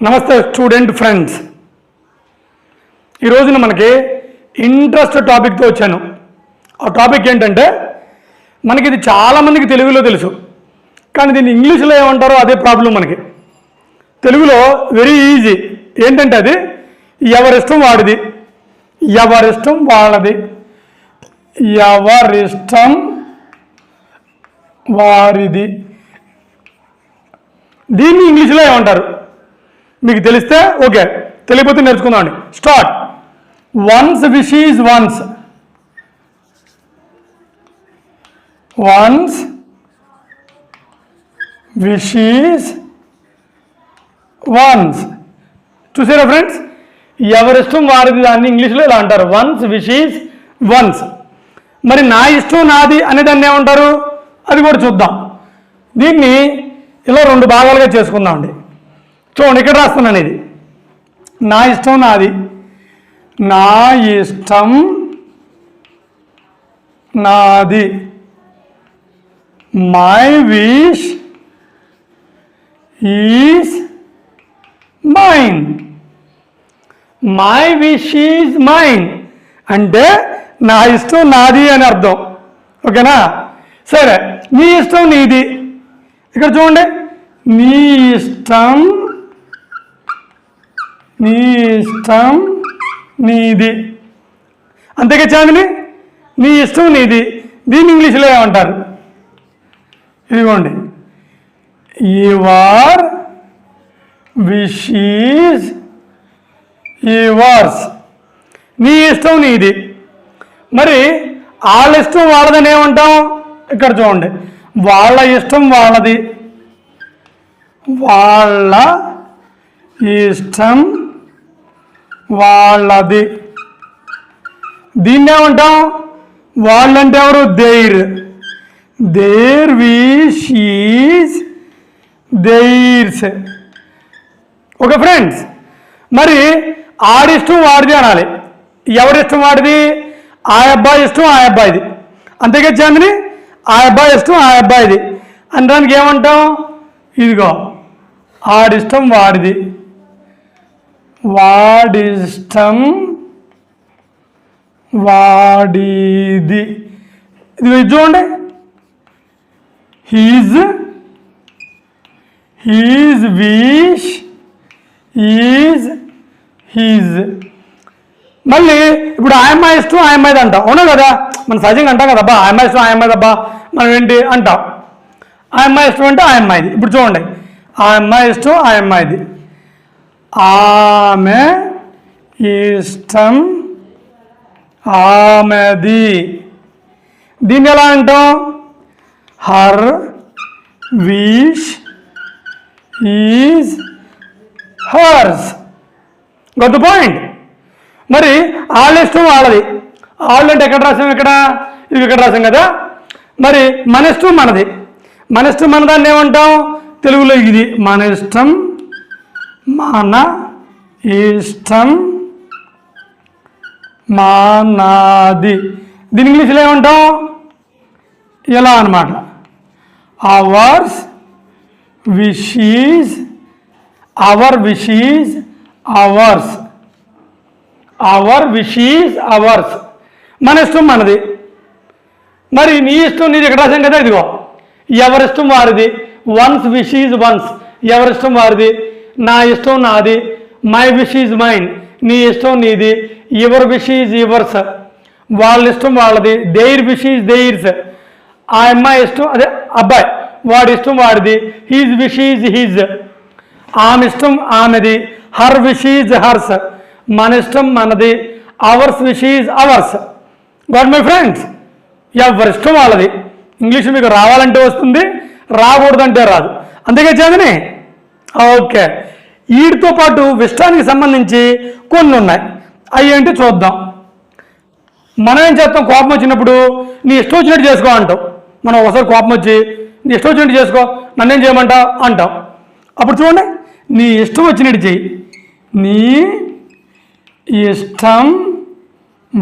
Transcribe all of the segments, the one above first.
నమస్తే student friends. ఈ రోజున మనకి ఇంట్రెస్ట్ టాపిక్తో వచ్చాను. ఆ టాపిక్ ఏంటంటే మనకి ఇది చాలామందికి తెలుగులో తెలుసు, కానీ దీన్ని ఇంగ్లీష్లో ఏమంటారో అదే ప్రాబ్లం. మనకి తెలుగులో వెరీ ఈజీ. ఏంటంటే అది ఎవరిష్టం వాడిది, ఎవరిష్టం వాళ్ళది, ఎవరిష్టం వారిది. దీన్ని ఇంగ్లీష్లో ఏమంటారు మీకు తెలిస్తే ఓకే, తెలియకపోతే నేర్చుకుందామండి. Start. One's wish is one's, one's wish is one's. చూసారా ఫ్రెండ్స్, ఎవరిష్టం వారిది దాన్ని ఇంగ్లీష్లో ఇలా అంటారు, వన్స్ విష్ ఈజ్ వన్స్. మరి నా ఇష్టం నాది అనే దాన్ని ఏమంటారు అది కూడా చూద్దాం. దీన్ని ఇలా రెండు భాగాలుగా చేసుకుందామండి. చూడండి, ఇక్కడ రాస్తున్నాను. ఇది నా ఇష్టం నాది, నా ఇష్టం నాది. My wish is mine, my wish is mine అంటే నా ఇష్టం నాది అని అర్థం. ఓకేనా? సరే, నీ ఇష్టం నీది. ఇక్కడ చూడండి, నీ ఇష్టం నీది. అంతేగా చాందిని, నీ ఇష్టం నీది. దీన్ని ఇంగ్లీష్లో ఏమంటారు? ఇదిగోండి, యువర్ విష్ ఈజ్ యువర్స్. నీ ఇష్టం నీది. మరి వాళ్ళ ఇష్టం వాళ్ళదని ఏమంటాం? ఇక్కడ చూడండి, వాళ్ళ ఇష్టం వాళ్ళది, వాళ్ళ ఇష్టం వాళ్ళది. దీన్ని ఏమంటాం? వాళ్ళంటే ఎవరు? Their. Their wish is theirs. Okay friends, మరి ఆడిష్టం వాడిది అనాలి. ఎవరిష్టం వాడిది? ఆ అబ్బాయి ఇష్టం ఆ అబ్బాయిది. అంతేగా చాందిని, ఆ అబ్బాయి ఇష్టం ఆ అబ్బాయిది అనడానికి ఏమంటాం? ఇదిగో, ఆడిష్టం వాడిది, వాడిష్టం వాడిది. ఇది చూడండి, హీజ్ విష్ ఈజ్ హీజ్. మళ్ళీ ఇప్పుడు ఆ అమ్మాయి ఇష్టం ఆ అమ్మాయిది అంటాం, అవునా కదా? మనం సహజంగా అంటాం కదబ్బా, ఆ అమ్మాయి ఇష్టం ఆ అమ్మాయిదబ్బా, మనం ఏంటి అంటాం. ఆ అమ్మాయి ఇష్టం అంటే ఆ అమ్మాయిది. ఇప్పుడు చూడండి, ఆ అమ్మాయి ఇష్టం ఆ అమ్మాయిది, ఆమె ఇష్టం ఆమెది. దీన్ని ఎలా అంటాం? Her wish is hurts. గొప్ప పాయింట్. మరి వాళ్ళ ఇష్టం వాళ్ళది. వాళ్ళు అంటే ఎక్కడ రాసాం? ఇక్కడ, ఇది ఇక్కడ రాసాం కదా. మరి మన ఇష్టం మనది. మన ఇష్టం మనదాన్ని ఏమంటాం తెలుగులో? ఇది మన ఇష్టం, మన ఇష్టం మనది. దీని ఇంగ్లీష్లో ఏమంటాం? ఇలా అన్నమాట, hours wish is our wish is ours, our wish is ours. మన ఇష్టం మనది. మరి నీ ఇష్టం నీది ఇక్కడ రాసాం కదా. ఇదిగో, ఎవరిష్టం వారిది, వన్స్ విష్ ఈజ్ వన్స్, ఎవరిష్టం వారిది. నా ఇష్టం నాది, మై విష్ ఈజ్ మైన్, నీ ఇష్టం నీది. యువర్ విష్ ఈజ్ యువర్స్, వాళ్ళ ఇష్టం వాళ్ళది. దేర్ విష్ ఈజ్ దేర్స్, ఆ అమ్మాయి ఇష్టం అదే అబ్బాయి, వాడి ఇష్టం వాడిది. హీజ్ విష్ ఈజ్ హీజ్, ఆమె ఇష్టం ఆమెది. హర్ విష్ ఈజ్ హర్స్, మన ఇష్టం మనది. Hours wish is ours. Got my friends, ఎవరిష్టం వాళ్ళది. ఇంగ్లీష్ మీకు రావాలంటే వస్తుంది, రాకూడదంటే రాదు. అంతేగా చదివి. ఓకే, వీటితో పాటు ఇష్టానికి సంబంధించి కొన్ని ఉన్నాయి. అవి ఏంటి చూద్దాం. మనం ఏం చేస్తాం? కోపం వచ్చినప్పుడు నీ ఇష్టం వచ్చినట్టు చేసుకో అంటాం. మనం ఒకసారి కోపం వచ్చి నీ ఇష్టం వచ్చినట్టు చేసుకో, నన్నేం చేయమంటావు అంటాం. అప్పుడు చూడండి, నీ ఇష్టం వచ్చినట్టు చెయ్యి, నీ ఇష్టం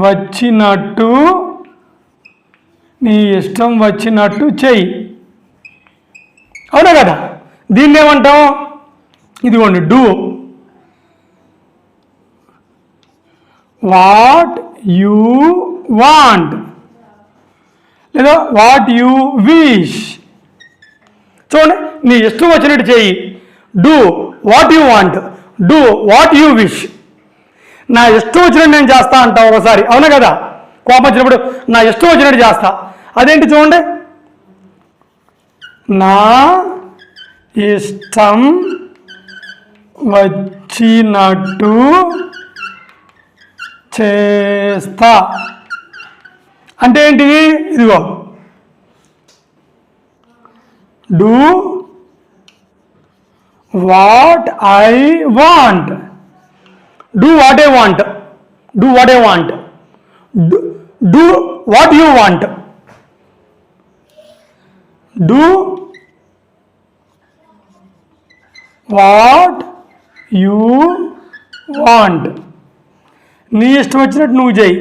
వచ్చినట్టు, నీ ఇష్టం వచ్చినట్టు చెయ్యి. అవునా కదా? దీన్ని ఏమంటాం? ఇదిగోండి, డూ వాట్ యూ వాంట్ లేదా వాట్ యూ విష్. చూడండి, నీ ఇష్టం వచ్చినట్టు చేయి. Do what you want, do what you wish. నా ఇష్టం వచ్చినట్టు నేను చేస్తా అంటావు ఒకసారి, అవునా కదా? కోపం వచ్చినప్పుడు నా ఇష్టం వచ్చినట్టు చేస్తా. అదేంటి చూడండి, నా ఇష్టం వచ్చినట్టు చేస్తా అంటే ఏంటిది? ఇదిగో, do what I want, do what I want, do what I want, do what you want, do what you want. నీ ఇష్టం వచ్చినట్టు నువ్వు చేయి.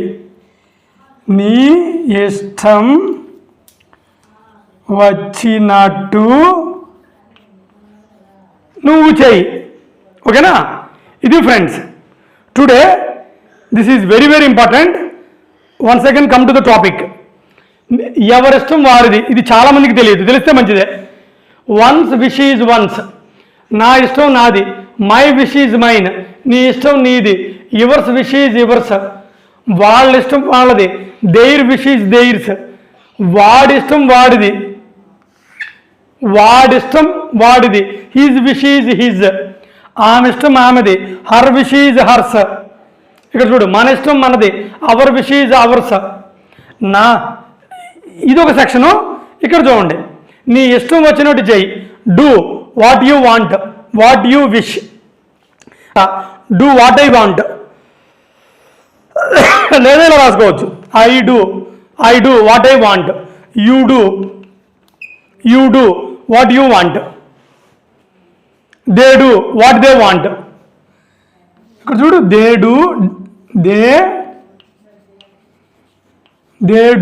నీ ఇష్టం వచ్చినట్టు నువ్వు చేయి. ఓకేనా? ఇది friends today this is very very important. One second, come to the topic. ఎవరిష్టం వారిది. ఇది చాలామందికి తెలియదు, తెలిస్తే మంచిదే. వన్స్ విష్ ఈజ్ వన్స్, నా ఇష్టం నాది. మై విష్ ఈజ్ మైన్, నీ ఇష్టం నీది. యువర్స్ విష్ ఈజ్ యువర్స్, వాళ్ళ ఇష్టం వాళ్ళది. దేర్ విష్ ఈజ్ దేర్స్, వాడి ఇష్టం వాడిది, వాడిష్టం వాడిది. హిజ్ విష్ ఈజ్ హిజ్, ఆమె ఇష్టం ఆమెది. Her wish is hurts. ఇక్కడ చూడు, మన ఇష్టం మనది. Our wish is ours. నా ఇదొక సెక్షను. ఇక్కడ చూడండి, నీ ఇష్టం వచ్చినట్టు చెయ్యి. Do what you want, what you wish. Do what I want లేదా ఇలా రాసుకోవచ్చు. I do what I want, you do what you want, they do what they want. ఇక్కడ చూడు, they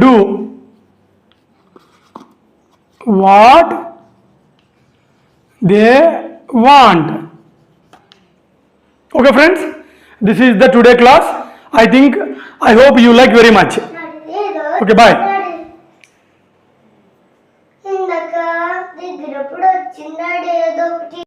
do what they want. Okay friends, this is the today class. I hope you like very much. Okay, bye. ఇందాక దగ్గర వచ్చిందా ఏదో ఒకటి